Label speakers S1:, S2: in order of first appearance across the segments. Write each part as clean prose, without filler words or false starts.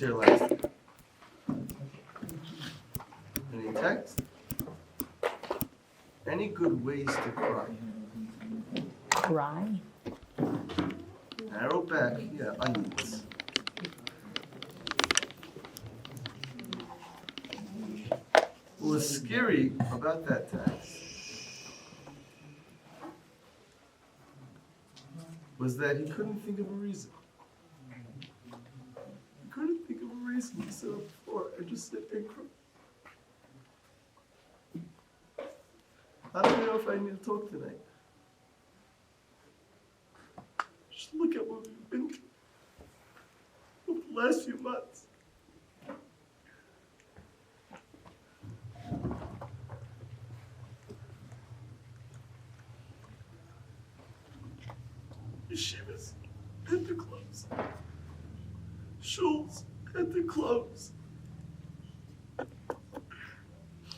S1: here last year. Any text? Any good ways to cry?
S2: Cry?
S1: Arrow back, yeah, onions. What was scary about that text was that he couldn't think of a reason. He couldn't think of a reason to sit on the floor and just sit and cry. I don't even know if I need to talk tonight. Just look at what we've been through over the last few months. Yeshivas had to close. Shuls had to close.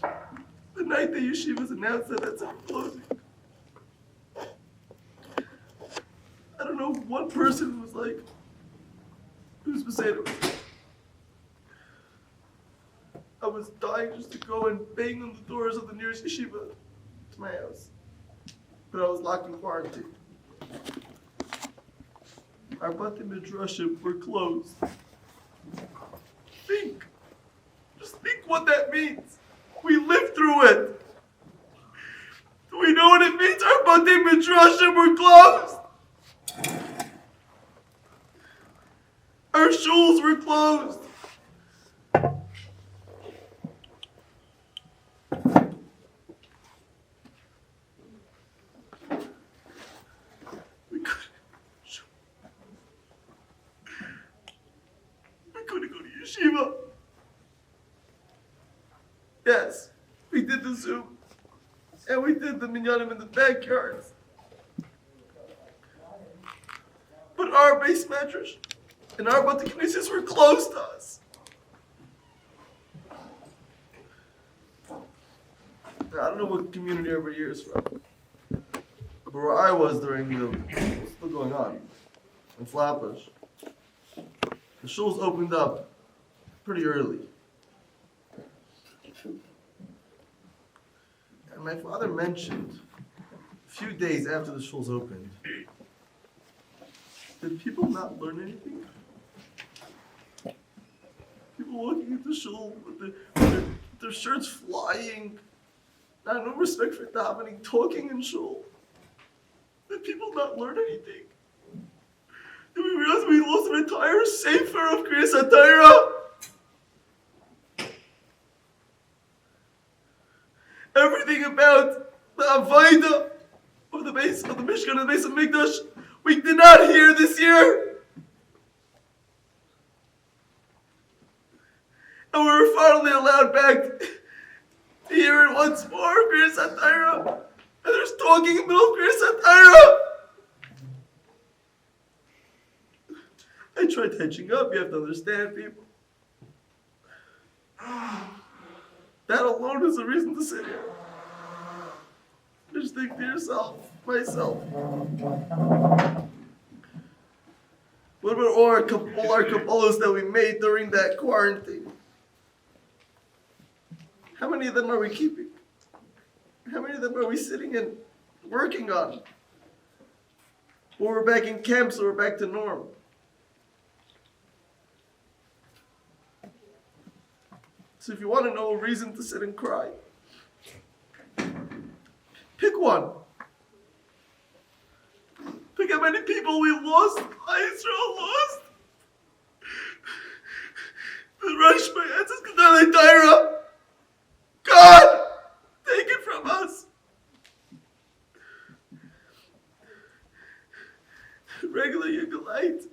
S1: The night the yeshivas announced that that's closing, I don't know, one person was like, who's Beseder? I was dying just to go and bang on the doors of the nearest yeshiva to my house. But I was locked in quarantine. Our Bati Midrashim were closed. Think. Just think what that means. We lived through it. Do we know what it means? Our Bati Midrashim were closed. Our shuls were closed. We couldn't go to yeshiva. Yes, we did the Zoom. And we did the minyanim in the backyards. But our base medrash and our Bati Knesses were closed to us. I don't know what community every year is from. But where I was during what's still going on, in Flatbush, the shuls opened up pretty early. And my father mentioned a few days after the shuls opened, did people not learn anything? People walking into shul with their shirts flying, not no respect for davening, talking in shul. Did people not learn anything? Did we realize we lost an entire sefer of Kriyas HaTorah? Everything about the Avodah of the base of the Mishkan and the base of Mikdash, we did not hear this year. And we were finally allowed back to hear it once more, Kriyas HaTorah. And there's talking in the middle of Kriyas HaTorah. I tried hedging up, you have to understand people. That alone is a reason to sit here. Just think to yourself, myself. What about all our Kabbalas that we made during that quarantine? How many of them are we keeping? How many of them are we sitting and working on? Or we're back in camps, or we're back to norm? So if you want to know a reason to sit and cry, pick one. Pick how many people we lost, Israel lost. The Rosh Hashanah, God, take it from us. Regular Yiggalite,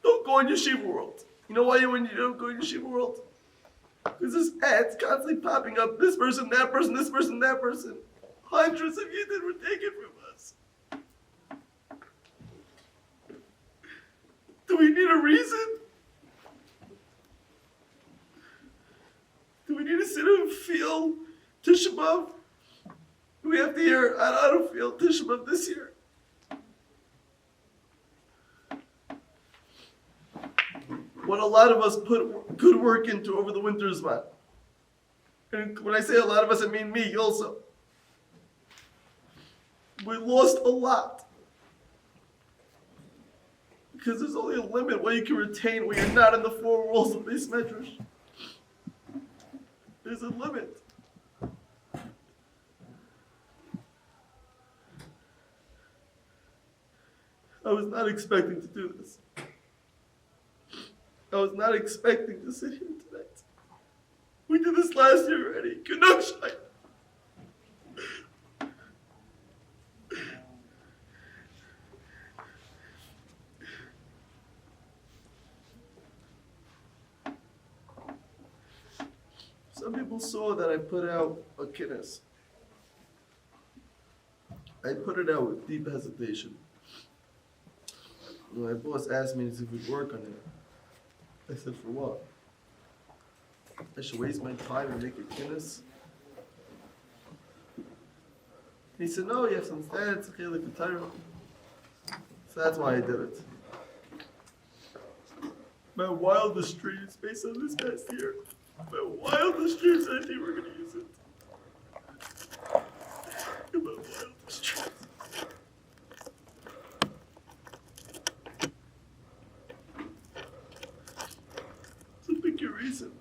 S1: don't go in Yeshiva world. You know why when you don't go in Yeshiva world? Because this ad's constantly popping up. This person, that person, this person, that person. Hundreds of Yidden were taken from us. Do we need a reason? Do we need to sit and feel Tisha B'Av? Do we have to hear, I don't feel Tisha B'Av this year? One a lot of us put good work into over the winter's month. And when I say a lot of us, I mean me also. We lost a lot. Because there's only a limit what you can retain when you're not in the four walls of this medrash. There's a limit. I was not expecting to do this. I was not expecting to sit here tonight. We did this last year already. Kunukshai. Some people saw that I put out a kiddush. I put it out with deep hesitation. My boss asked me if we'd work on it. I said, for what? I should waste my time and make a kiddush? He said, no, you have some stats, okay, like the Torah. So that's why I did it. My wildest dreams, based on this past year, my wildest dreams, I think we're going to use it. My wildest dreams. So pick your reason.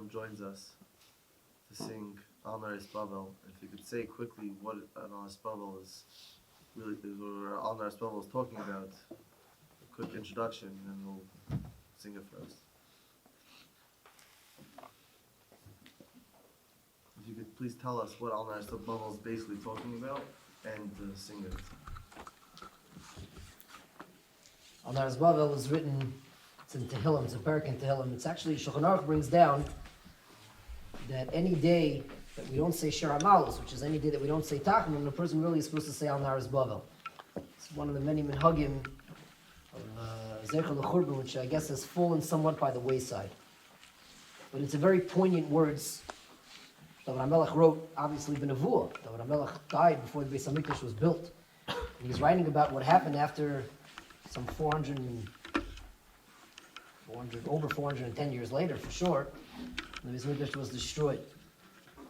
S3: Joins us to sing Al Nar Babel. If you could say quickly what Al Nar Babel is really, what Al Nar Babel is talking about, quick introduction, and then we'll sing it first. If you could please tell us what Al Nar Bavel is basically talking about, and sing it.
S4: Al Nar Bavel is written, it's in Tehillim, it's a parak in Tehillim. It's actually, Shulchan Aruch brings down that any day that we don't say Shir HaMalos, which is any day that we don't say Tachanun, the person really is supposed to say Al Nar Bavel. It's one of the many minhagim of Zecher L'Churban, which I guess has fallen somewhat by the wayside. But it's a very poignant words. David HaMelech wrote, obviously, B'Nevuah. David HaMelech died before the Beis HaMikdash was built. And he's writing about what happened after some over 410 years later, for sure, the Beis HaMikdash was destroyed.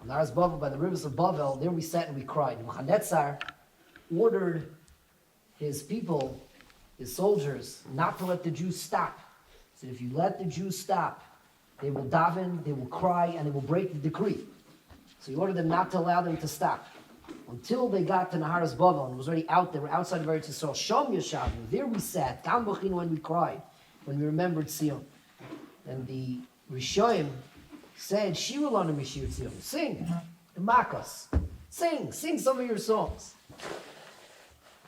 S4: On Nar Bavel, by the rivers of Bavel, there we sat and we cried. Nebuchadnezzar ordered his people, his soldiers, not to let the Jews stop. He said, if you let the Jews stop, they will daven, they will cry, and they will break the decree. So he ordered them not to allow them to stop until they got to Naharas Bavel, and it was already out there, we're outside of Eretz Yisrael. Shom Yeshavnu, there we sat, Tam B'chinu, when we cried, when we remembered Sion. And the Rishoyim said, Shiru lanu mishir Sion, sing, the Makos, sing some of your songs.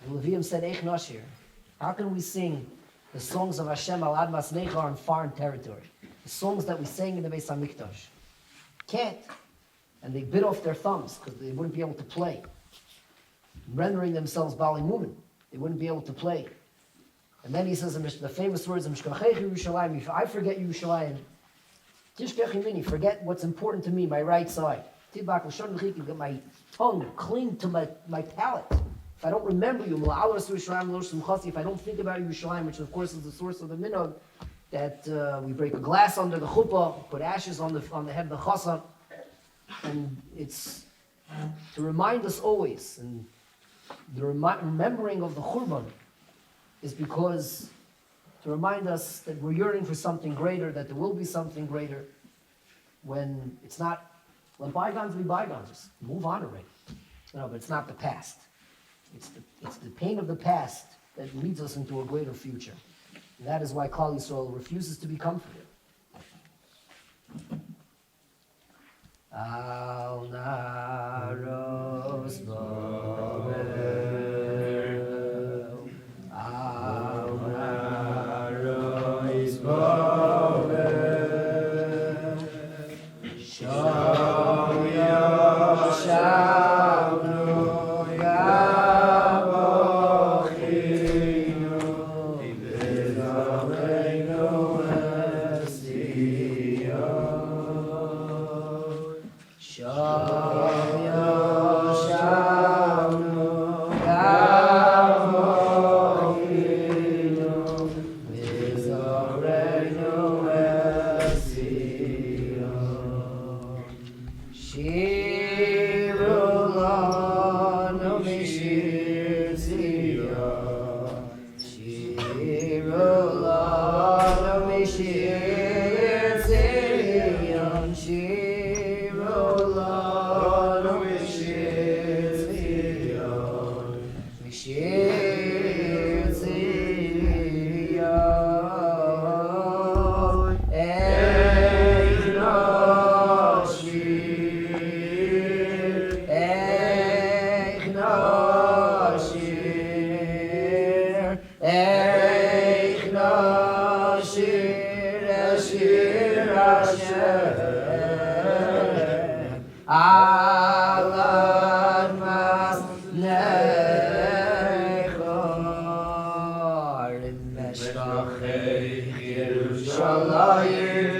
S4: The Levium said, Eich Nashir, how can we sing the songs of Hashem al Admas Necha in foreign territory? The songs that we sang in the Beis HaMikdash. Can't. And they bit off their thumbs because they wouldn't be able to play. Rendering themselves Bali Mumin. They wouldn't be able to play. And then he says the famous words of Mishkachech Yerushalayim, if I forget Yerushalayim, Tishkech Yimini, forget what's important to me, my right side. Tibak L'shon V'chikim, get my tongue cling to my palate. If I don't remember you, if I don't think about Yerushalayim, which of course is the source of the minhag, that we break a glass under the chuppah, put ashes on the head of the chassan, and it's to remind us always, and the remembering of the Churban is because to remind us that we're yearning for something greater, that there will be something greater, when it's not, let bygones be bygones, just move on already. No, but it's not the past. It's the pain of the past that leads us into a greater future. And that is why Klal Yisrael refuses to be comforted. Al Naros Bavel, Al Naros Bavel, Shom Yashavnu Yavochinu B'Zoreinu Esiyon. Shom Yashavnu Yavochinu B'Zoreinu Esiyon. Shiru lanu mishir Zion. Shiru lanu mishir Zion. Shiru lanu mishir Zion. Mishir Zion. Eich Nashir, Eich Nashir, Eich Nashir, Eshir Hashem, Al Admas Nechor, Meshkachech Yerushalayim,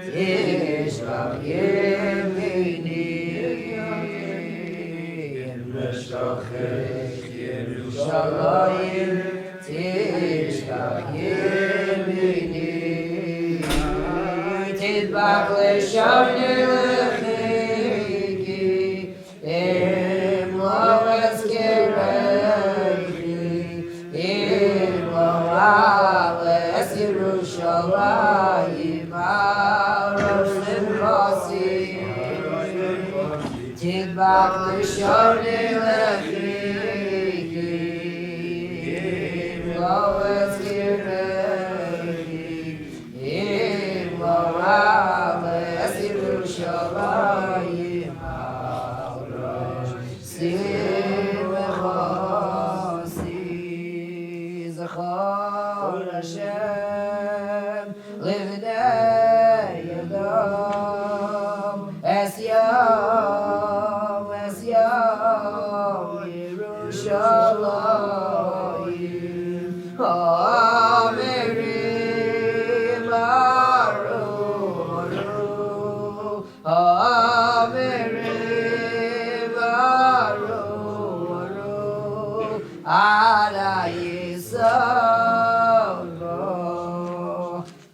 S4: Tishkach Yemini, Meshkachech Yerushalayim, Tishkach Yemini, Tidbach L'shavni L'chiki, Im lo Ezkirechi, Im lo Ales Yerushalayim, Al Rosh Nimchasi, Tidbach L'shavni L'chiki, Im lo Ezkirechi,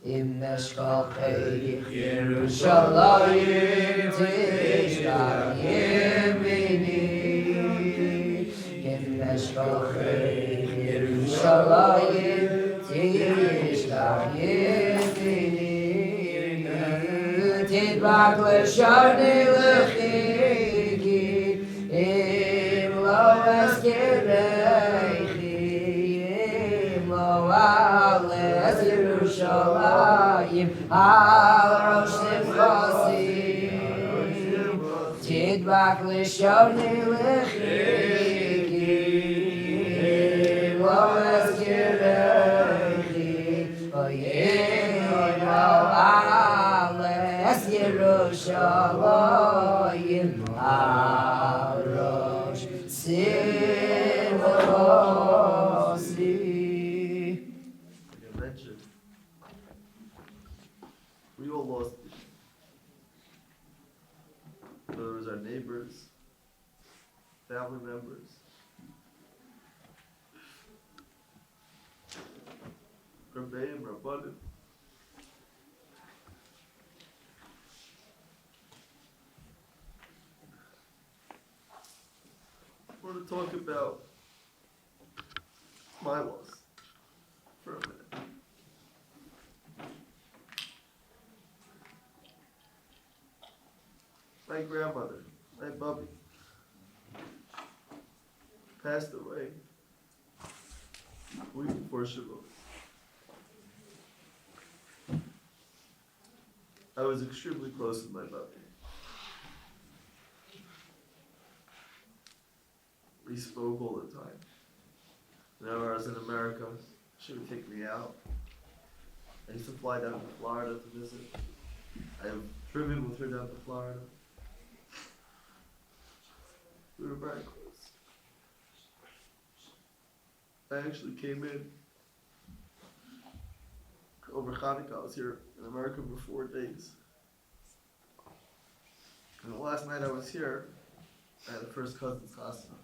S4: Im Meshkachei Yerushalayim Tishkach Yemini Im Meshkachei Yerushalayim Tishkach Yemini Tidbak L'Sharni L'Chiki Im Lo Eskereichi Im Lo Ales Yerushalayim Al Rosh Simchasim Tidbak L'Sharni L'Chiki Im Lo Eskereichi Im Lo Ales Yerushalayim Al Rosh Simchasim.
S3: Like I mentioned, we all lost it. Whether it was our neighbors, family members, Rabbeim, Rabbanim. I want to talk about my loss for a minute. My grandmother, my bubby, passed away a week before Shavuot. I was extremely close with my bubby. We spoke all the time. Whenever I was in America, she would take me out. I used to fly down to Florida to visit. I have driven with her down to Florida. We were very close. I actually came in over Hanukkah. I was here in America for 4 days. And the last night I was here, I had a first cousin's chasna.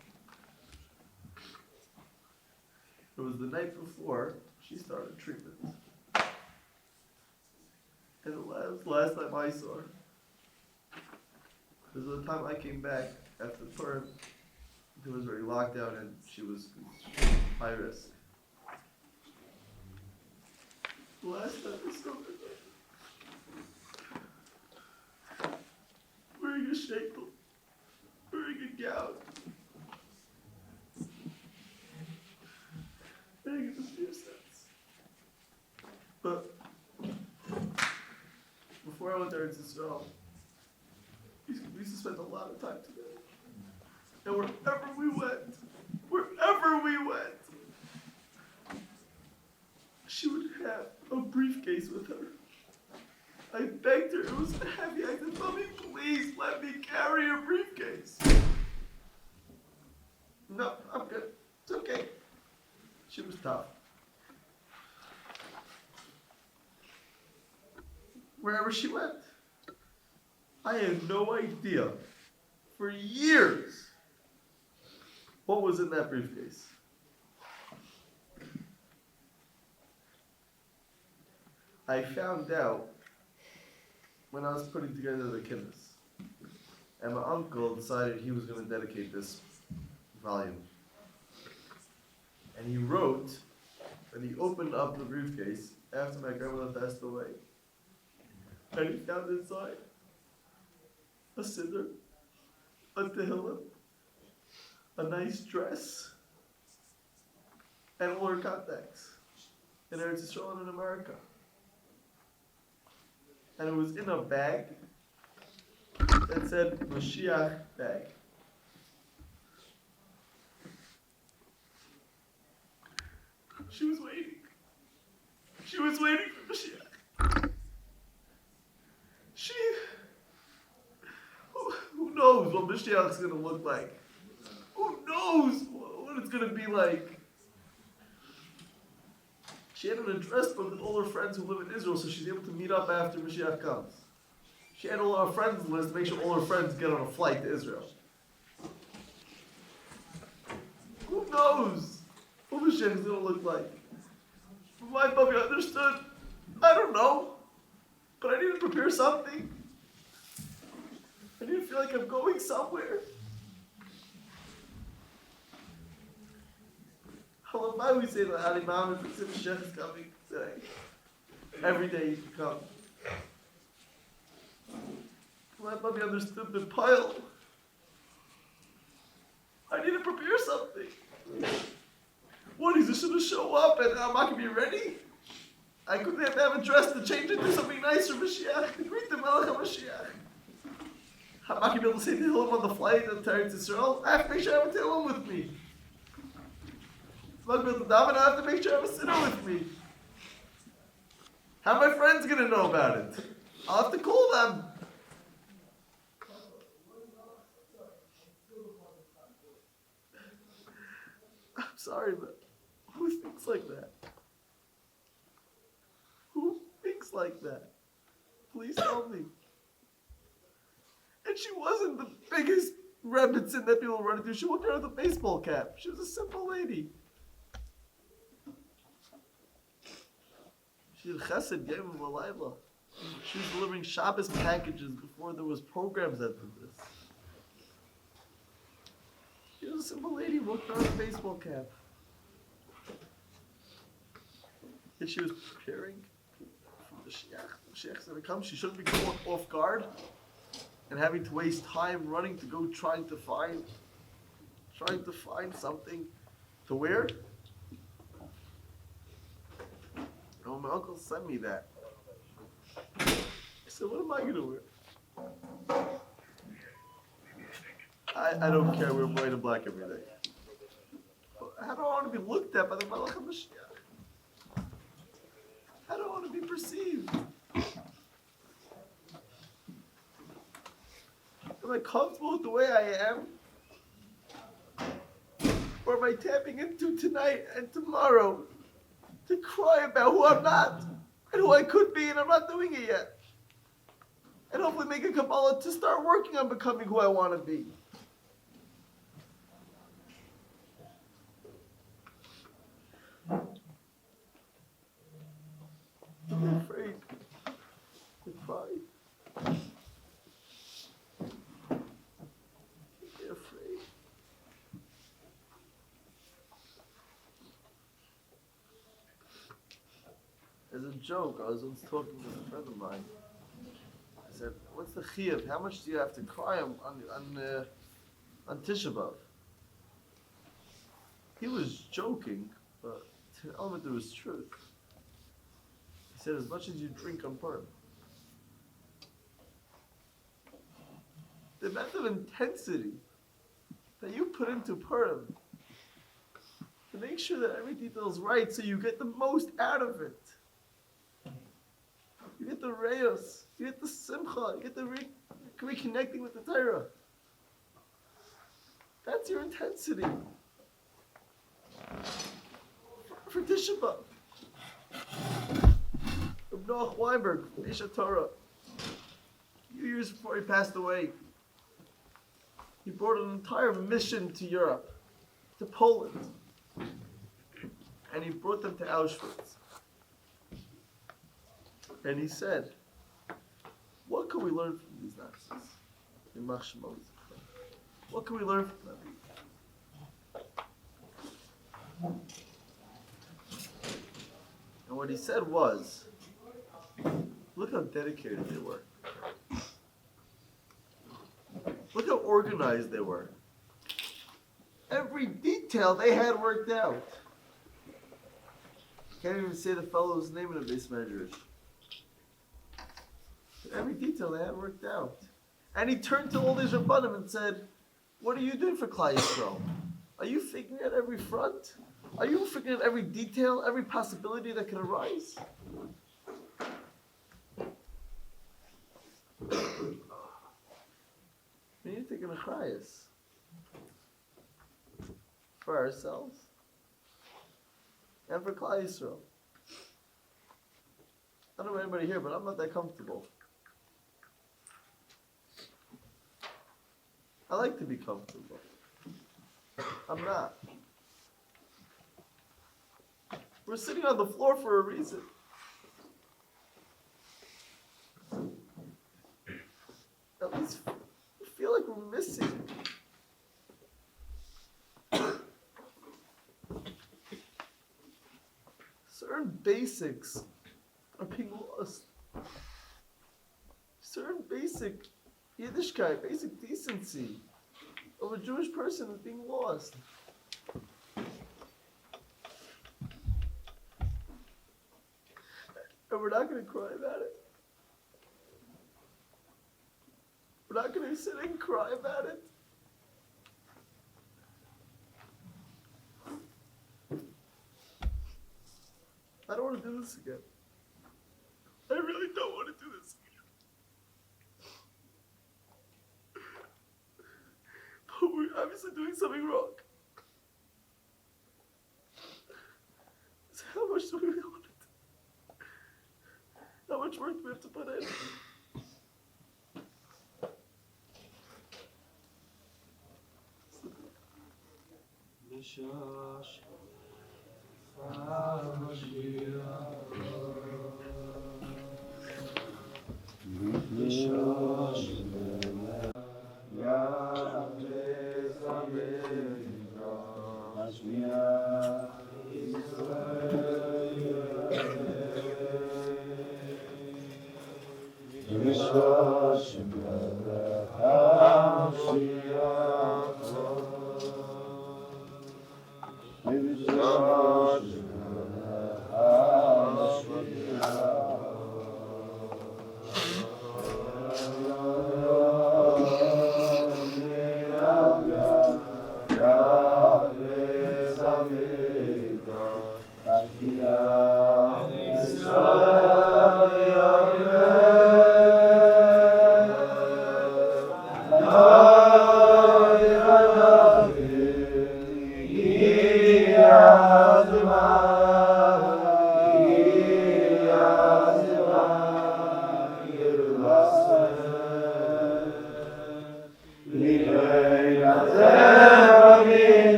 S3: It was the night before she started treatment. And it was the last time I saw her. Because by the time I came back after the Purim, it was already locked down and she was high risk. The last time I saw her, wearing a shekel, wearing a gown. Making a few cents. But before I went there to Israel, we used to spend a lot of time together. And wherever we went, she would have a briefcase with her. I begged her, it was heavy. I said, "Mommy, please let me carry your briefcase." "No, I'm good. It's okay." She was tough. Wherever she went, I had no idea for years what was in that briefcase. I found out when I was putting together the kiddush, and my uncle decided he was going to dedicate this volume. And he wrote, and he opened up the briefcase after my grandmother passed away. And he found inside a siddur, a tehillah, a nice dress, and all her contacts in Eretz Yisrael and in America. And it was in a bag that said Mashiach bag. She was waiting. She was waiting for Mashiach. Who knows what Mashiach's going to look like? Who knows what it's going to be like? She had an address book with all her friends who live in Israel, so she's able to meet up after Mashiach comes. She had all her friends list to make sure all her friends get on a flight to Israel. Who knows what Mashiach is going to look like? But my puppy understood
S1: I don't know, but I need to prepare something. I need to feel like I'm going somewhere. Hello, why we say that Ali Mom is the Mashiach is coming today. Every day you come. Let me understood the pile. I need to prepare something. What, is this gonna show up and I'm not gonna be ready? I couldn't have a dress to change into something nicer, Mashiach, to greet the Melech HaMashiach. I'm not gonna be able to say Tehillim on the flight and turn to Israel. I have to make sure I have a Tehillim with me. If I'm not gonna be able to daven, I have to make sure I have a Siddur with me. How are my friends gonna know about it? I'll have to call them. I'm sorry, but who thinks like that? Who thinks like that? Please tell me. And she wasn't the biggest rebbitzin that people run into. She walked around with a baseball cap. She was a simple lady. She did chesed, gave him a laila. She was delivering Shabbos packages before there was programs that did this. She was a simple lady, walked around with a baseball cap. And she was preparing for the Mashiach. The Mashiach's gonna come. She shouldn't be caught off guard and having to waste time running to go trying to find something to wear. Oh, my uncle sent me that. I said, what am I gonna wear? I don't care, we're white and black every day. But I don't want to be looked at by the Melech HaMashiach. I don't want to be perceived. Am I comfortable with the way I am? Or am I tapping into tonight and tomorrow to cry about who I'm not and who I could be and I'm not doing it yet? And hopefully make a Kabbalah to start working on becoming who I want to be. I'm afraid to cry. I'm afraid. As a joke, I was once talking with a friend of mine. I said, "What's the chiyuv? How much do you have to cry on Tisha B'av?" He was joking, but to an element there was truth. He said, "As much as you drink on Purim." The amount of intensity that you put into Purim to make sure that every detail is right, so you get the most out of it. You get the reyos, you get the simcha, you get the reconnecting with the Torah. That's your intensity. For Tisha B'av. Reb Noach Weinberg, Isha Torah. A few years before he passed away, he brought an entire mission to Europe, to Poland. And he brought them to Auschwitz. And he said, what can we learn from these Nazis? What can we learn from them? And what he said was, look how dedicated they were. Look how organized they were. Every detail they had worked out. Can't even say the fellow's name in a base measures. Every detail they had worked out. And he turned to all these Rabbanim and said, what are you doing for Klal Yisrael? Are you figuring out every front? Are you figuring out every detail, every possibility that can arise? We need to take an achrayus for ourselves and for Klal Yisrael. I don't know about anybody here, but I'm not that comfortable. I like to be comfortable. I'm not. We're sitting on the floor for a reason. always feel like we're missing. Certain basics are being lost. Certain basic Yiddishkeit, basic decency of a Jewish person is being lost. And we're not going to cry about it. We're not going to sit and cry about it. I don't want to do this again. I really don't want to do this again. But we're obviously doing something wrong. So how much do we really want to do? How much work do we have to put in?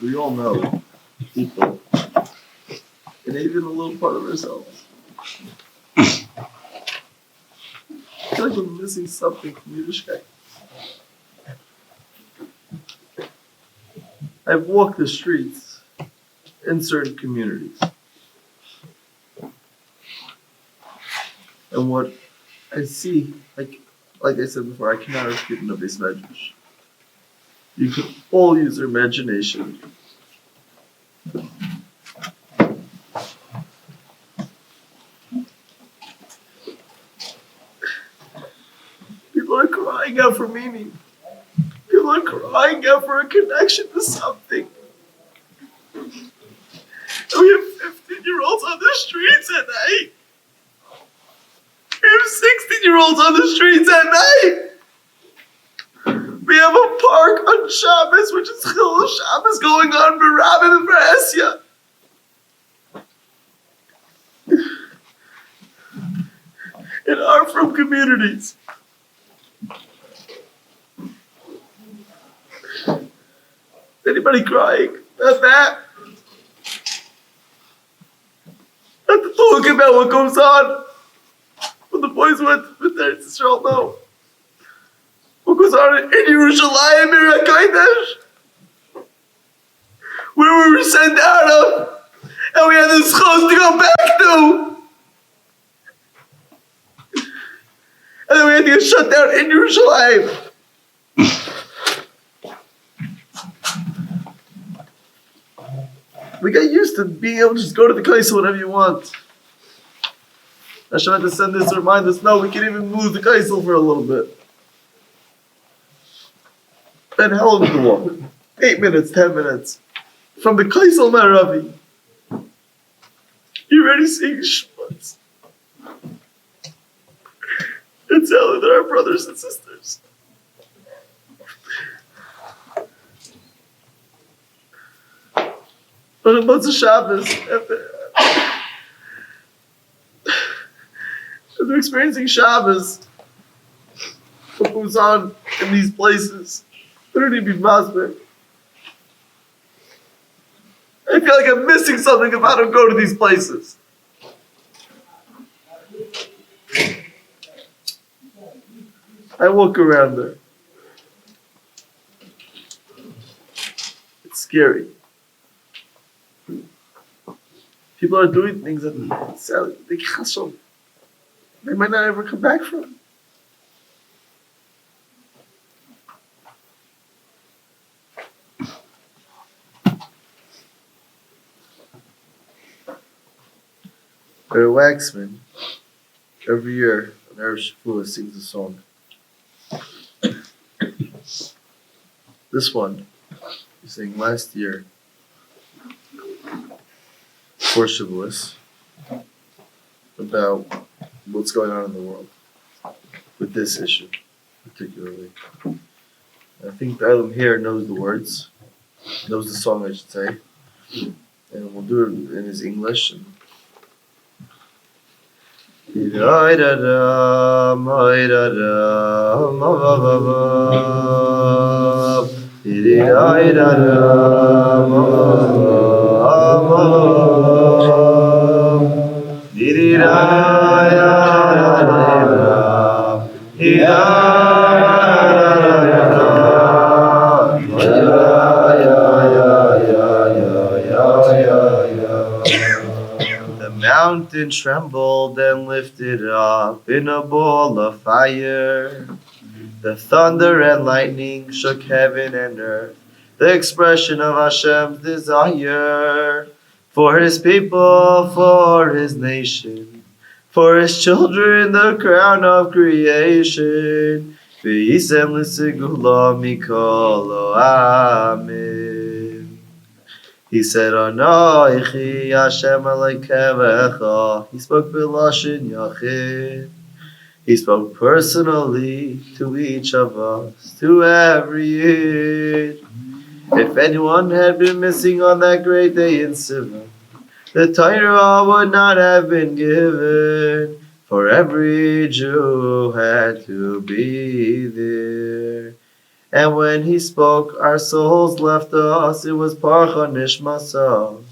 S1: We all know people, and even a little part of ourselves. I feel like we're missing something from Yiddishkeit. I've walked the streets in certain communities. And what I see, like I said before, I cannot refute nobody's medrash. You can all use your imagination. People are crying out for meaning. People are crying out for a connection to something. And we have 15-year-olds on the streets at night. We have 16-year-olds on the streets at night. We have a park on Shabbos, which is Chilul Shabbos, going on for Rabbi and for Esya. In our from communities. Anybody crying about that? Not to talk about what goes on. When the boys went with their Israel, no. What goes on in Yerushalayim, in HaKodesh? Where we were sent out of, and we had the schos to go back to. And then we had to get shut down in Yerushalayim. We got used to being able to just go to the kaisel whenever you want. Hashem had to send this to remind us, no, we can even move the kaisel for a little bit.
S3: And how long is the walk? 8 minutes, 10 minutes. From the Kaisel Maravi. You're already seeing schmutz. And telling that our brothers and sisters. On a Motzei Shabbos, and they're experiencing Shabbos, what goes on in these places. They don't need to be masber. I feel like I'm missing something if I don't go to these places. I walk around there. It's scary. People are doing things that they chashem. They might not ever come back from. A waxman every year on Erev Shavuot sings a song. This one he sang last year for Shavuos about what's going on in the world with this issue particularly. I think the Elam here knows the words, knows the song I should say, and we'll do it in his English. The mountain trembled and lifted up in a ball of fire. The thunder and lightning shook heaven and earth, the expression of Hashem's desire for his people, for his nation, for his children, the crown of creation. V'yisem l'segula mikol amen. He said, Anoichi Hashem Elokecha. He spoke b'lashon yachid. He spoke personally to each of us, to every Yid. If anyone had been missing on that great day in Sivan, the Torah would not have been given, for every Jew had to be there. And when he spoke, our souls left us. It was Parcha Nishmasa.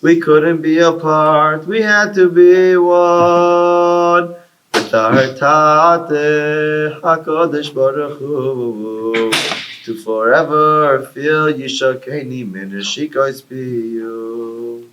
S3: We couldn't be apart. We had to be one. With our Tate HaKadosh Baruch Hu, to forever feel Yishakeni Minashikos Piyu.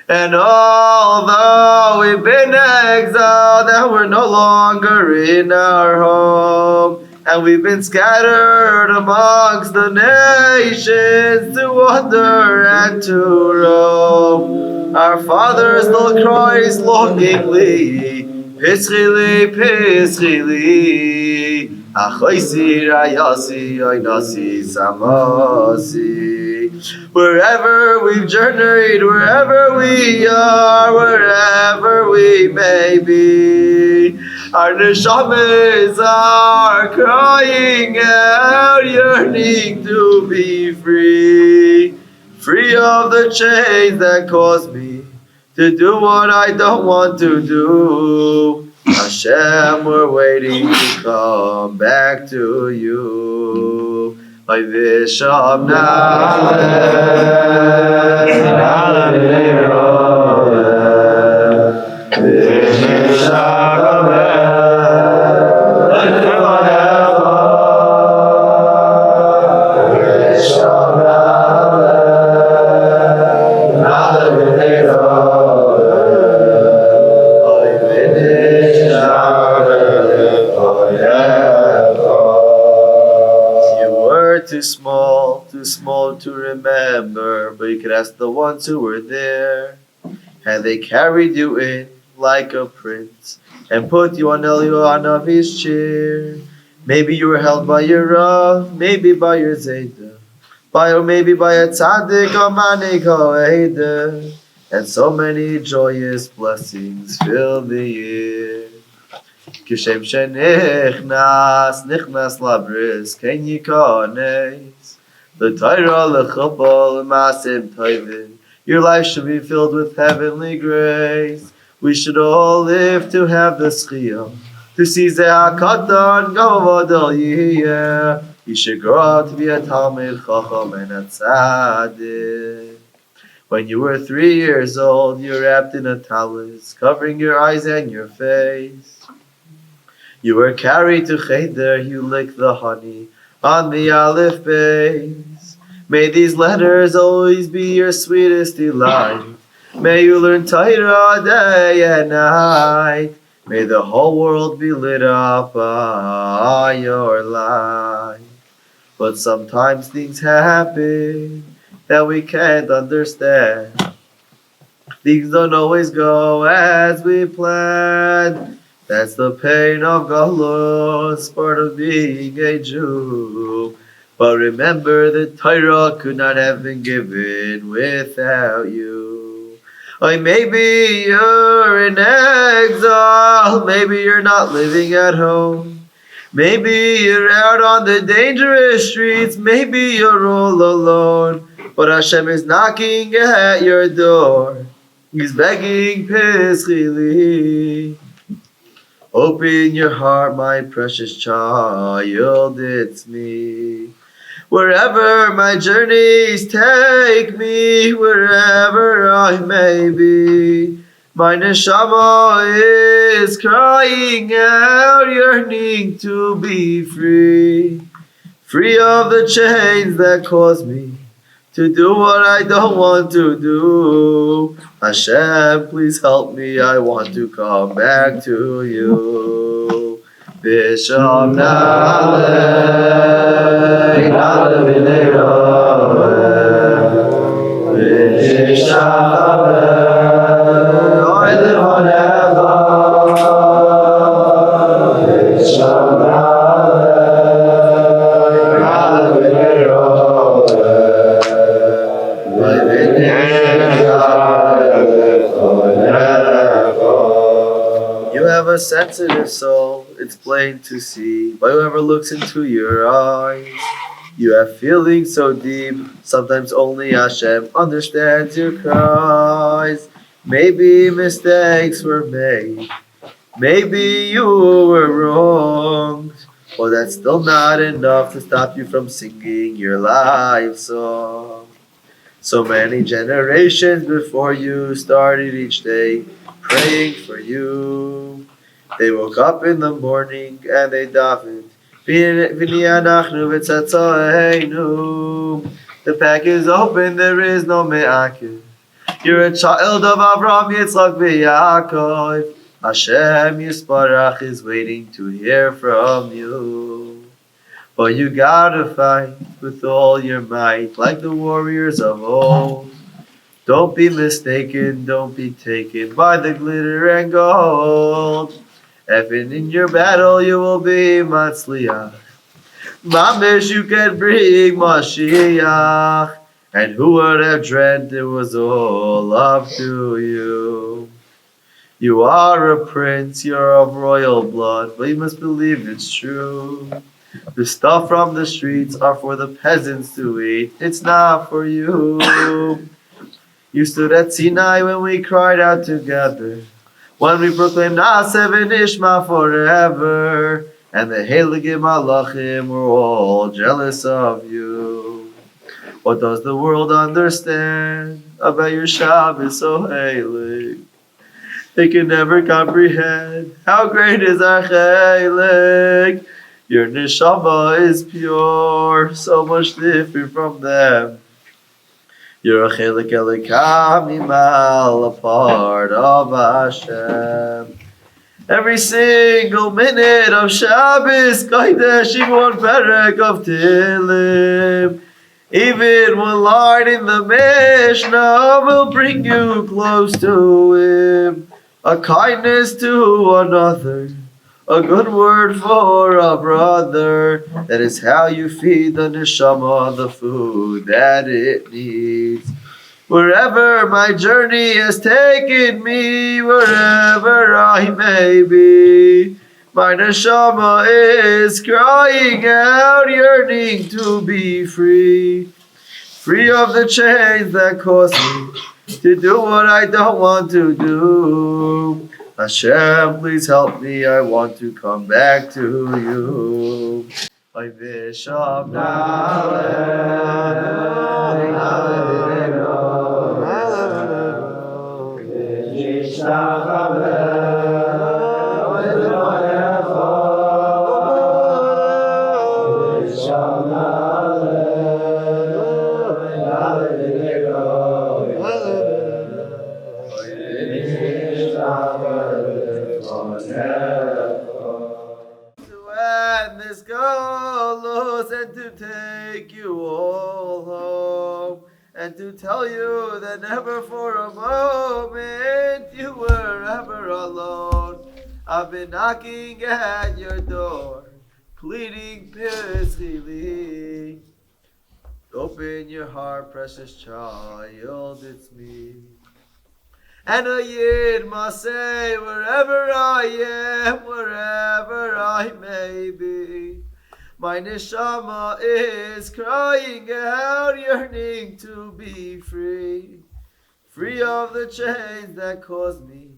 S3: And although we've been exiled and we're no longer in our home, and we've been scattered amongst the nations to wander and to roam, our Father still cries longingly, Pischili, Pischili, Achoisi, Rayasi, Oinasi, Samasi. Wherever we've journeyed, wherever we are, wherever we may be, our neshamas are crying out, yearning to be free, free of the chains that cause me to do what I don't want to do. Hashem, we're waiting to come back to you. My Visham too small to remember, but you could ask the ones who were there. And they carried you in like a prince and put you on Eliyahu of his chair. Maybe you were held by your Rav, maybe by your Zayda, or maybe by a tzaddik or manik or and so many joyous blessings fill the year. Kishem shenichnas, nichnas labris, ken yikones, the Torah lechopol masim toivin. Your life should be filled with heavenly grace. We should all live to have the schiyah, to see ze'akatan gavadol yiyeh. You should grow up to be a Talmid Chacham and a Tzaddik. When you were 3 years old, you were wrapped in a talis, covering your eyes and your face. You were carried to Cheder, you licked the honey on the Aleph base. May these letters always be your sweetest delight. May you learn Torah day and night. May the whole world be lit up by your light. But sometimes things happen that we can't understand. Things don't always go as we planned. That's the pain of Galus, part of being a Jew. But remember that Torah could not have been given without you. Or maybe you're in exile, maybe you're not living at home. Maybe you're out on the dangerous streets, maybe you're all alone. But Hashem is knocking at your door. He's begging, Peschili. Open your heart, my precious child, it's me. Wherever my journeys take me, wherever I may be, my neshama is crying out, yearning to be free. Free of the chains that cause me to do what I don't want to do. Hashem, please help me, I want to come back to you. Bisham Naleh, Naleh B'nei Roeh, Bisham Naleh, Oy Levaneva, Bisham Naleh, Naleh B'nei Roeh, Oy Levaneva. You have a sensitive soul, it's plain to see by whoever looks into your eyes. You have feelings so deep, sometimes only Hashem understands your cries. Maybe mistakes were made, maybe you were wronged, but that's still not enough to stop you from singing your life song. So many generations before you started each day praying for you. They woke up in the morning and they davened. The pack is open, there is no me'akev. You're a child of Avraham, Yitzchak, v'Yaakov. Hashem Yisparach is waiting to hear from you. But you gotta fight with all your might, like the warriors of old. Don't be mistaken, don't be taken by the glitter and gold. Even in your battle you will be Matzliach. Mamish, you can bring Mashiach. And who would have dreamt it was all up to you? You are a prince, you're of royal blood, but you must believe it's true. The stuff from the streets are for the peasants to eat, it's not for you. You stood at Sinai when we cried out together, when we proclaimed Aseh v'Nishma forever, and the Heiligim Malachim were all jealous of you. What does the world understand about your Shabbos so heilig? They can never comprehend how great is our Heilig. Your neshama is pure, so much different from them. You're a Chelik Elikam Imal, a part of Hashem. Every single minute of Shabbos, Kodesh, even one perek of Tehillim, even one line in the Mishnah will bring you close to Him. A kindness to another, A good word for a brother. That is how you feed the neshama the food that it needs. Wherever my journey has taken me, wherever I may be, my neshama is crying out, yearning to be free. Free of the chains that cause me to do what I don't want to do. Hashem, please help me, I want to come back to you. I wish end this galus and to take you all home and to tell you that never for a moment you were ever alone. I've been knocking at your door, pleading peacefully. Open your heart, precious child, it's me. And a yid must say, wherever I am, wherever I may be, my neshama is crying out, yearning to be free. Free of the chains that cause me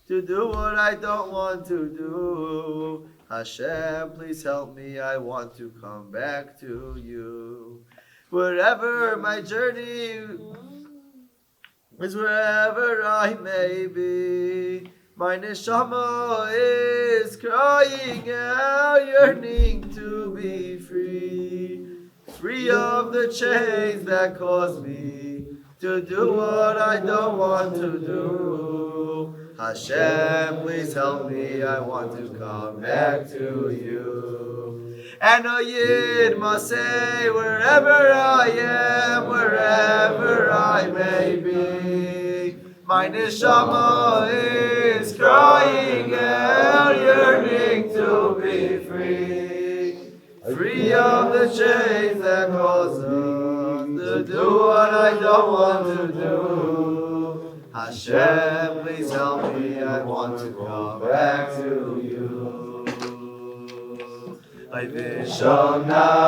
S3: to do what I don't want to do. Hashem, please help me, I want to come back to you. Wherever my journey is, wherever I may be, my neshama is crying out, yearning to be free. Free of the chains that cause me to do what I don't want to do. Hashem, please help me, I want to come back to you. And a yid must say, wherever I am, wherever I may be, my neshama is crying out, yearning to be free. Free of the chains that cause me to do what I don't want to do. Hashem, please help me, I want to come back to you. I wish on how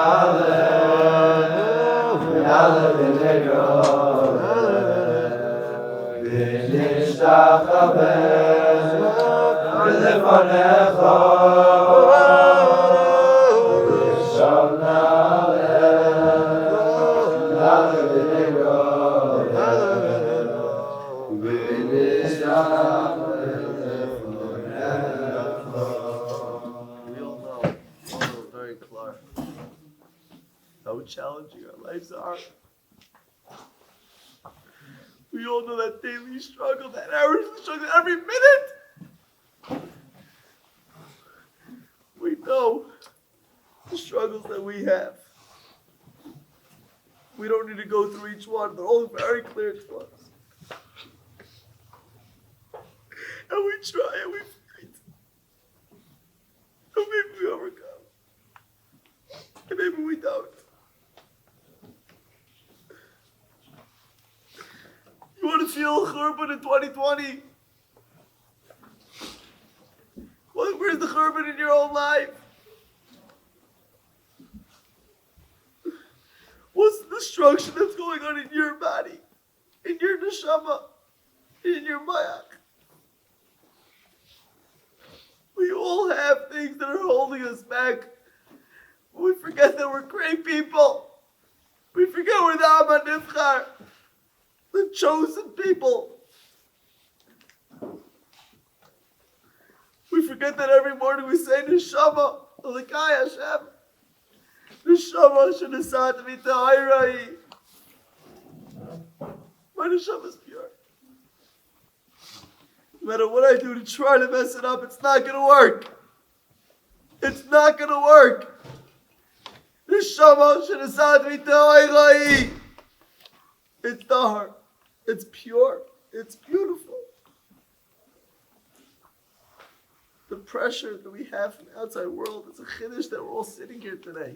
S3: challenging our lives are. We all know that daily struggle, that hourly struggle, every minute. We know the struggles that we have. We don't need to go through each one. They're all very clear to us. And we try and we fight. And maybe we overcome. And maybe we don't. You want to feel churban in 2020? Where's the churban in your own life? What's the destruction that's going on in your body, in your neshama, in your mayak? We all have things that are holding us back. We forget that we're great people. We forget we're the Am HaNivchar, the chosen people. We forget that every morning we say Neshama, Elikai Hashem. Neshama shenasat v'ta'ayrai. My neshama is pure. No matter what I do to try to mess it up, it's not going to work. It's not going to work. Neshama shenasat v'ta'ayrai. It's the heart. It's pure. It's beautiful.
S1: the pressure that we have from the outside world. It's a chiddush that we're all sitting here today.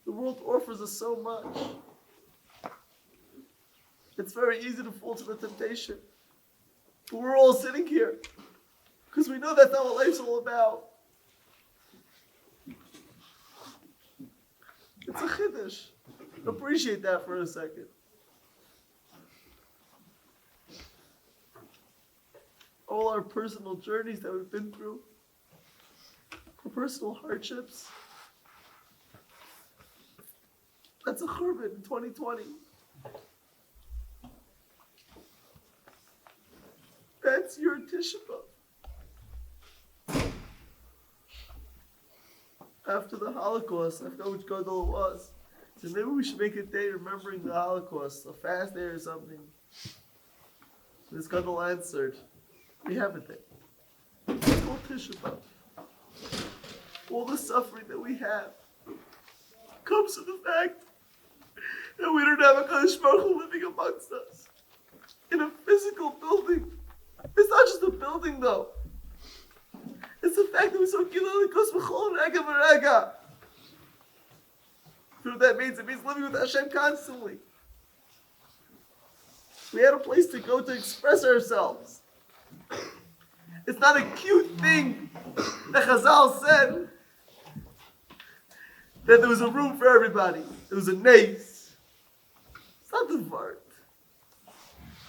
S1: The world offers us so much. It's very easy to fall to the temptation. But we're all sitting here because we know that's not what life's all about. It's a chiddush. Appreciate that for a second. All our personal journeys that we've been through, our personal hardships. That's a churban in 2020. That's your Tisha. After the Holocaust, I forgot which gadol it was. So maybe we should make a day remembering the Holocaust, a fast day or something. This gadol answered, we have a day. It's called Tisha B'Av. All the suffering that we have comes from the fact that we don't have a Kadosh Baruch Hu living amongst us in a physical building. It's not just a building though. It's the fact that we saw Gilal Kos B'chol Rega V'Rega. You know what that means? It means living with Hashem constantly. We had a place to go to express ourselves. It's not a cute thing that Chazal said that there was a room for everybody. There was a nace. It's not the word.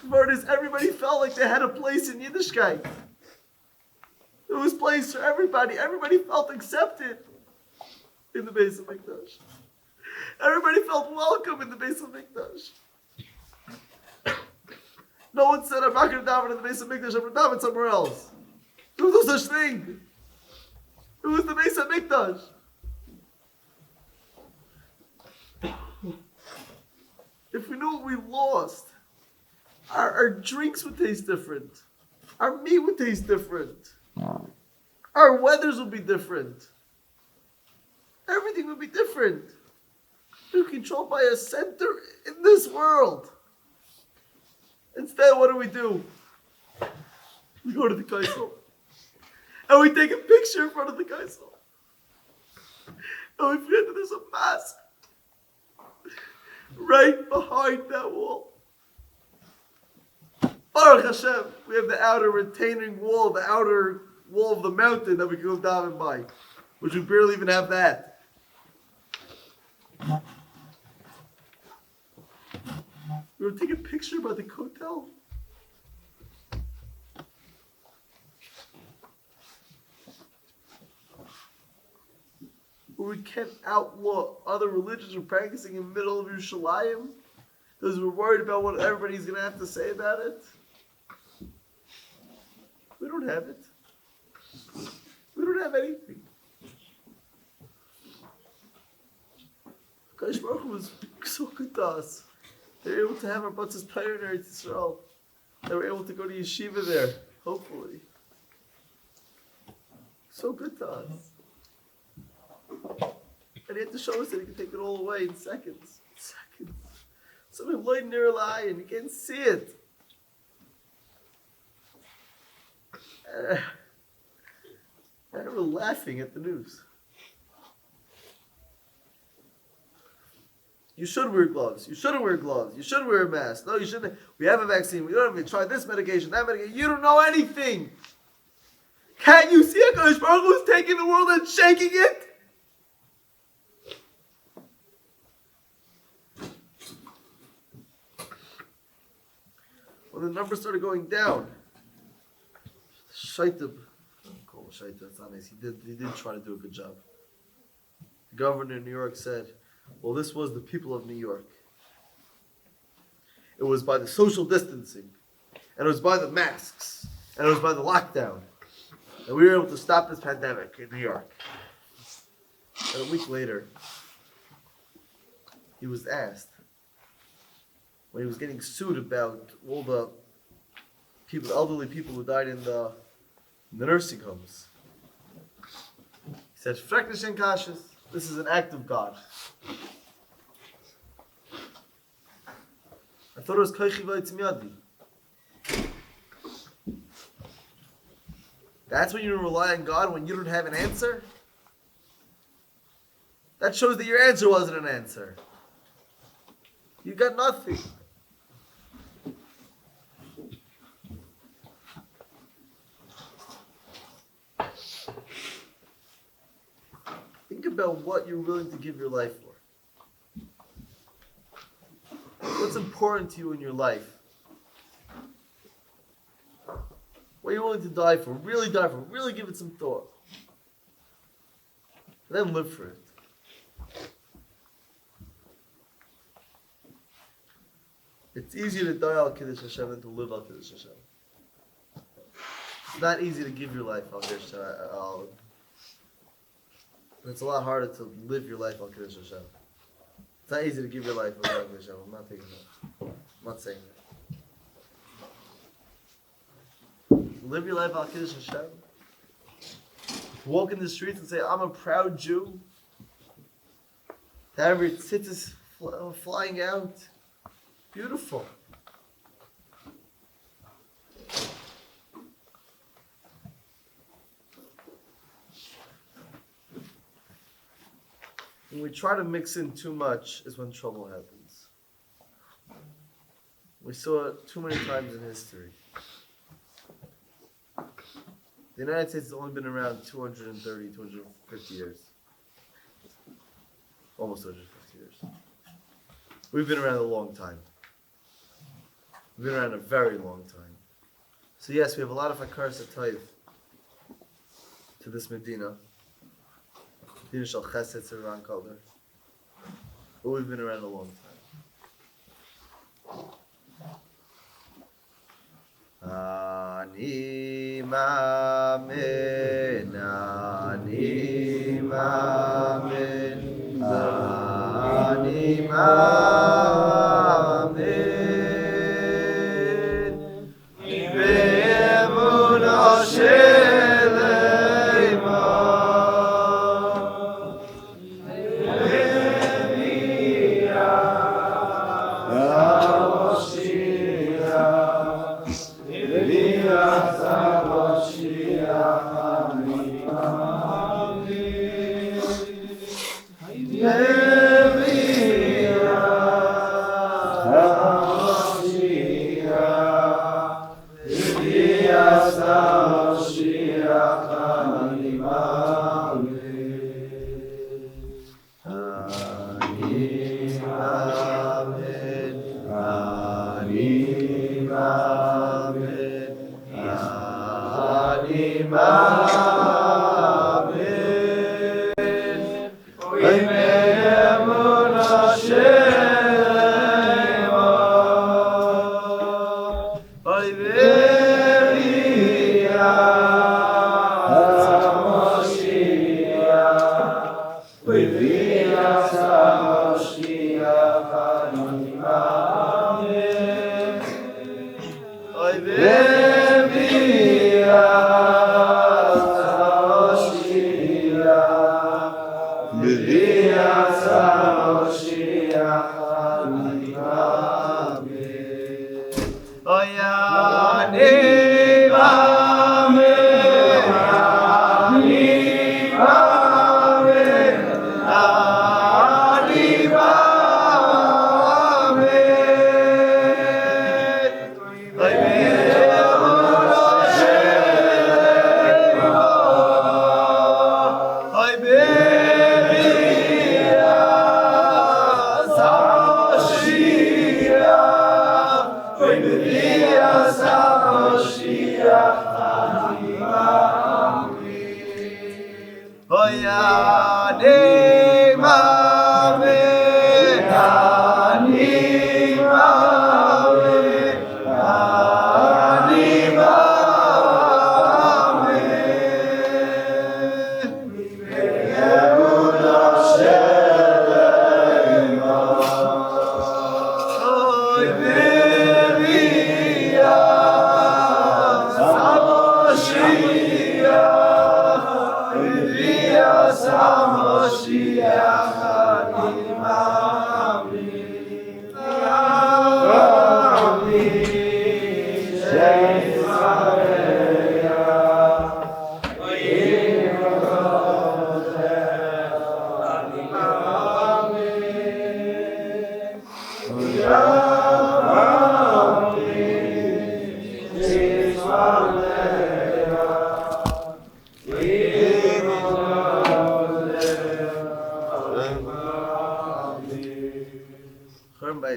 S1: The word is everybody felt like they had a place in Yiddishkeit. There was place for everybody. Everybody felt accepted in the Beis HaMikdash. Everybody felt welcome in the Beis HaMikdash. No one said, I'm not going to daven in the Beis HaMikdash, I'm going to daven somewhere else. There was no such thing. It was the Beis HaMikdash. If we knew what we lost, our drinks would taste different. Our meat would taste different. Our weathers would be different. Everything would be different. We're controlled by a center in this world. Instead, what do? We go to the Kaisel. And we take a picture in front of the Kaisel. And we forget that there's a mask right behind that wall. Baruch Hashem, we have the outer retaining wall, the outer wall of the mountain that we can go daven by, which we barely even have that. We were taking a picture by the hotel. Where we can't outlaw other religions from practicing in the middle of Yerushalayim because we're worried about what everybody's going to have to say about it. We don't have it. We don't have anything. Kadosh Baruch Hu was so good to us. They were able to have our Batz's prayer in Eretz Yisrael. They were able to go to yeshiva there, hopefully. So good to us. And he had to show us that he could take it all away in seconds. Seconds. Something light near a eye and you can't see it. I remember laughing at the news. You should wear gloves. You shouldn't wear gloves. You should wear a mask. No, you shouldn't. We have a vaccine. We don't have to try this medication, that medication. You don't know anything. Can't you see a Kadosh Baruch Hu who's taking the world and shaking it? When the numbers started going down, Shaitib, call him Shaitib, that's not nice. He did try to do a good job. The governor in New York said, well, this was the people of New York. It was by the social distancing, and it was by the masks, and it was by the lockdown, that we were able to stop this pandemic in New York. And a week later, he was asked, when he was getting sued about all the people, elderly people who died in the nursing homes. He said, Freknish and Kashas, this is an act of God. I thought it was Koichi V'Yitzmiyadi.
S3: That's when you rely on God when you don't have an answer? That shows that your answer wasn't an answer. You got nothing. Think about what you're willing to give your life for. What's important to you in your life? What are you willing to die for? Really die for? Really give it some thought. And then live for it. It's easier to die al Kiddush Hashem than to live al Kiddush Hashem. It's not easy to give your life al Kiddush Hashem. It's a lot harder to live your life al Kiddush Hashem. It's not easy to give your life al Kiddush Hashem. I'm not taking that. I'm not saying that. Live your life al Kiddush Hashem. Walk in the streets and say, I'm a proud Jew. To have your tzitzis flying out. Beautiful. When we try to mix in too much is when trouble happens. We saw it too many times in history. The United States has only been around 230, 250 years. Almost 250 years. We've been around a long time. We've been around a very long time. So yes, we have a lot of hakaras hatov to this Medina. Medina shel chesed, Ran called her. But we've been around a long time. Ani ma'amen, ani ma'amen, ani ma'amen, be'emunah shelema,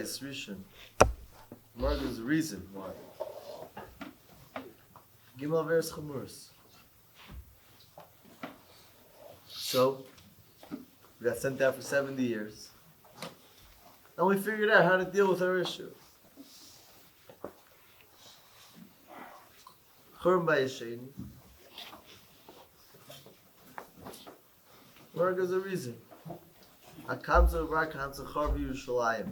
S3: Bais Rishon. Gemara gives a reason why. Gimel Veres Chamuris. So, we got sent out for 70 years. And we figured out how to deal with our issue. Churm Bayeshein. Where goes the reason? Akamsa Bar Kamsa Chorv Yerushalayim.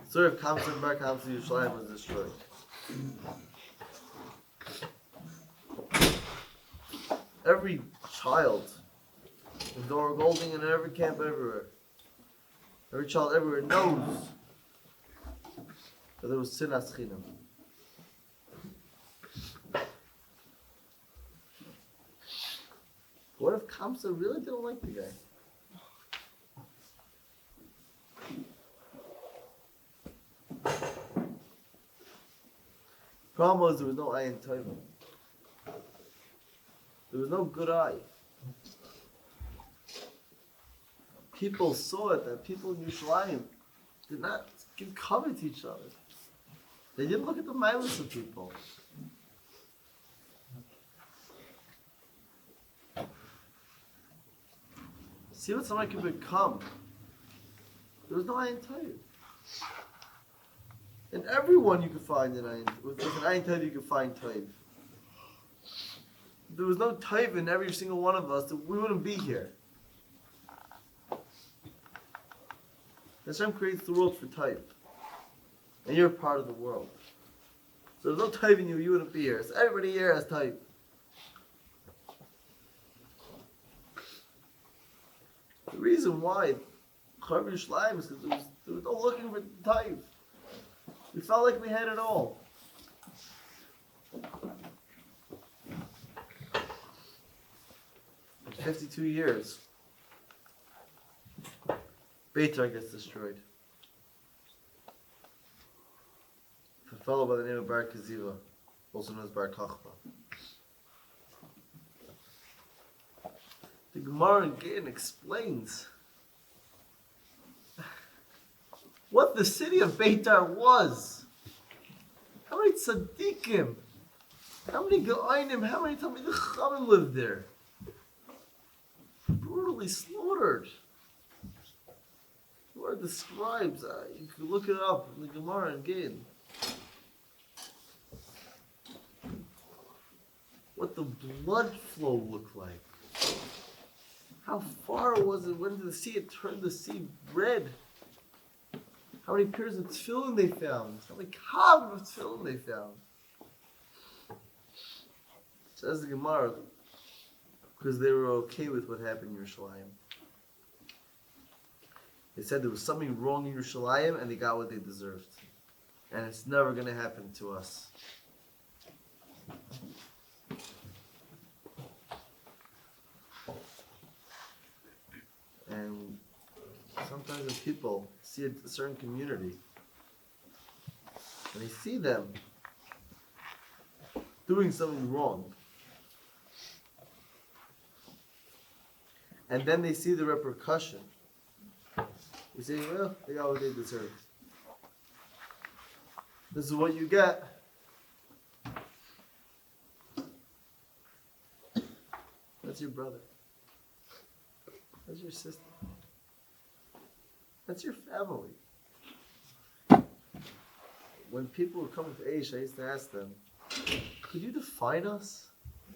S3: So if Kamsa Bar Kamsa Yerushalayim was destroyed. Every child in Dora Golding and in every camp everywhere. Every child everywhere knows that there was sinas chinam. What if Kamsa really didn't like the guy? Problem was there was no ayin tovim. There was no good eye. People saw it that people in Yerushalayim did not give cover to each other. They didn't look at the mindless of people. See what somebody can become. There was no ayin tovim. And everyone you could find in ayin. With an ayin tovim you could find tovim. If there was no tovim in every single one of us, we wouldn't be here. Hashem creates the world for tovim. And you're part of the world. So there's no tovim in you, you wouldn't be here. So everybody here has tovim. The reason why Chorv Yerushalayim is because there was no looking for tovim. We felt like we had it all. 52 years. Beitar gets destroyed. A fellow by the name of Bar Kaziva, also known as Bar Kochba. The Gemara again explains what the city of Beitar was. How many tzaddikim, how many Ge'onim, how many Talmidei Chachamim lived there? Brutally slaughtered. The word describes, you can look it up in the Gemara again. What the blood flow looked like. How far was it? When did the sea? It turned the sea red. How many pairs of tefillin they found? How many kavim of tefillin they found? Says the Gemara, because they were okay with what happened in Yerushalayim. They said there was something wrong in Yerushalayim and they got what they deserved. And it's never going to happen to us. And sometimes when people see a certain community and they see them doing something wrong, and then they see the repercussion, they say, well, they got what they deserve. This is what you get. That's your brother. That's your sister. That's your family. When people would come with Aish, I used to ask them, could you define us? You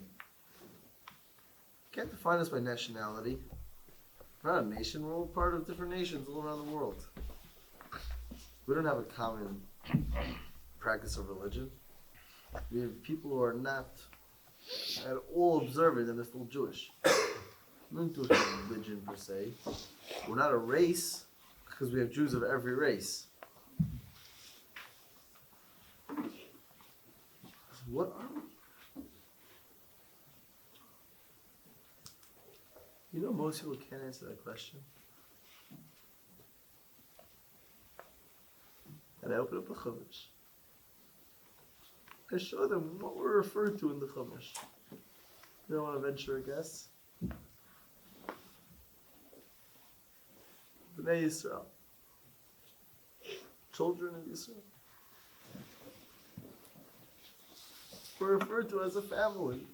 S3: can't define us by nationality. We're not a nation, we're all part of different nations all around the world. We don't have a common practice of religion. We have people who are not at all observant and they're still Jewish. Nothing to do with religion per se. We're not a race because we have Jews of every race. What are we? You know, most people can't answer that question. And I open up a Chumash. I show them what we're referred to in the Chumash. You don't want to venture a guess? B'nai Yisrael. children in Israel. We're referred to as a family.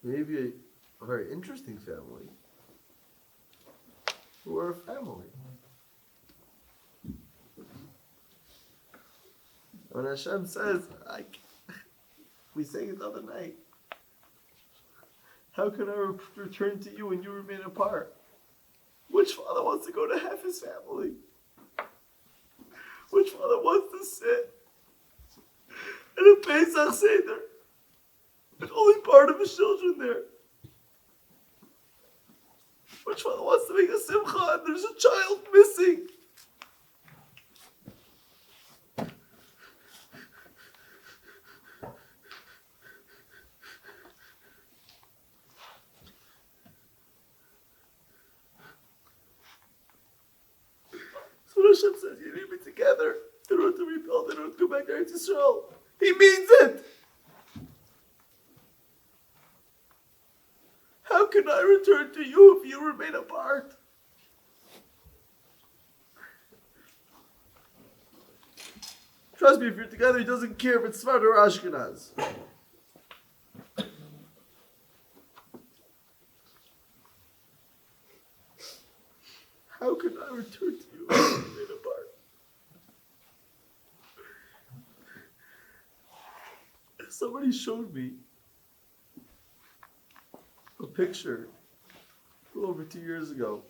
S3: Maybe a very interesting family. We're a family. When Hashem says, we sang it the other night, how can I return to you when you remain apart? Which father wants to go to half his family? Which father wants to sit in a Pesach Seder with only part of his children there? Which father wants to make a simcha and there's a child missing? So Hashem says, you need me together in order to rebuild, in order to go back to Eretz Yisrael. He means it. How can I return to you if you remain apart? Trust me, if you're together, he doesn't care if it's Sfard or Ashkenaz. How can I return to you if you remain apart? Somebody showed me a picture a little over 2 years ago.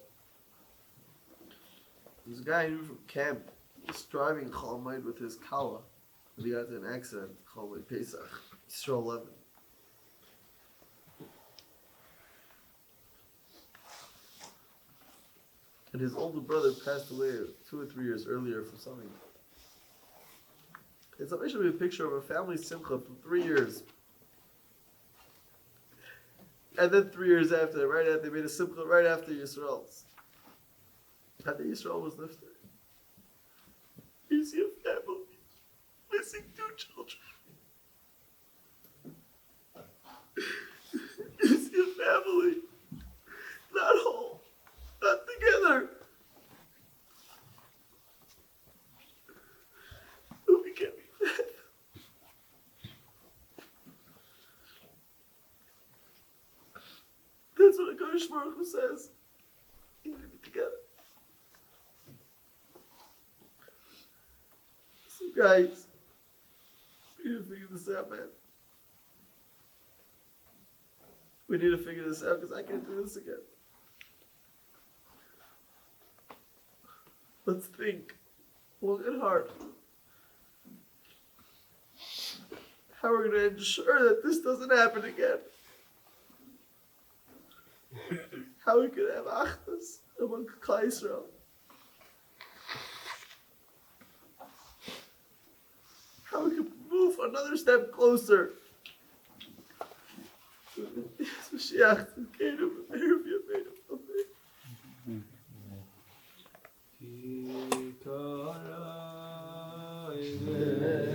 S3: There's a guy I knew from camp. He was driving Chalmite with his Kala. And he got into an accident, Chalmite Pesach, Yisrael 11. And his older brother passed away 2 or 3 years earlier from something. And somebody showed me a picture of a family simcha for 3 years. And then 3 years after, right after, they made a simcha right after Yisrael's. After Yisrael was lifted. You see a family missing 2 children. You see a family not whole, not together. We can't be fed. That's what HaKadosh Baruch Hu says. You need to be together. So guys, we need to figure this out, man. We need to figure this out because I can't do this again. Let's think long and hard how we're going to ensure that this doesn't happen again. How we can have achdus among Klal Yisrael. How we can move another step closer. Mashiach, Tzidkenu, B'meir v'yameinu. Amen.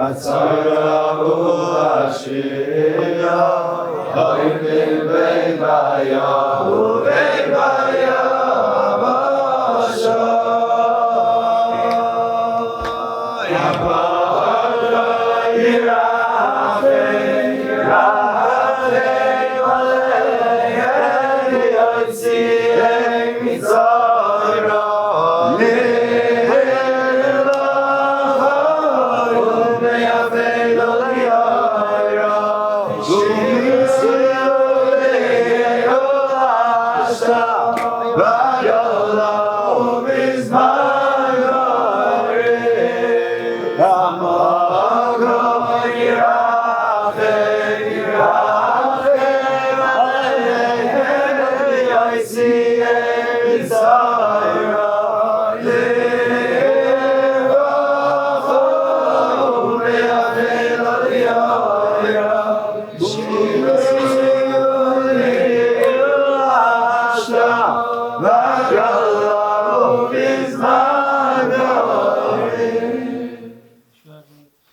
S3: Hashira, Hashira,